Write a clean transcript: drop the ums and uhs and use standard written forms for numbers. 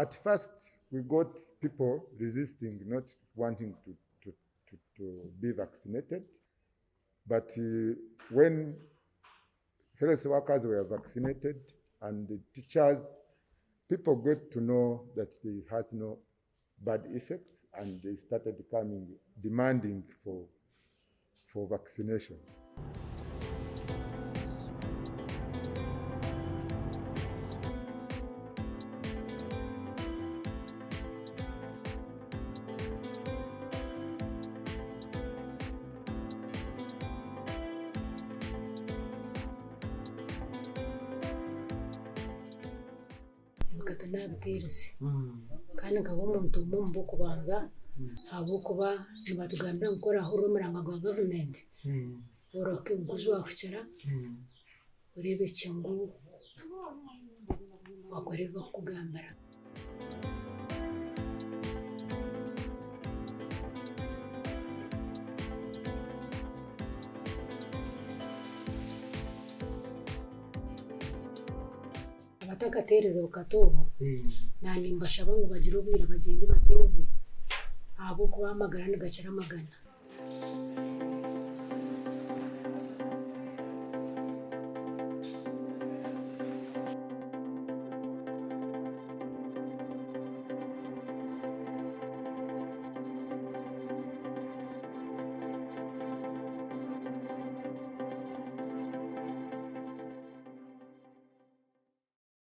At first, we got people resisting, not wanting to be vaccinated. But when health workers were vaccinated and the teachers, people get to know that it has no bad effects, and they started demanding for vaccination. Nabitereze kandi ngabo umuntu umumbo kubanza abo kuba nibatugambira gukora aho rumuranga rwa government oroke buguzi wakucara urebe cyangu wakorerwa kugambara batakatereze bukatobo nani mbashaba ngo bagire ubwira bagende bateze abo kubamagara nigacira magana.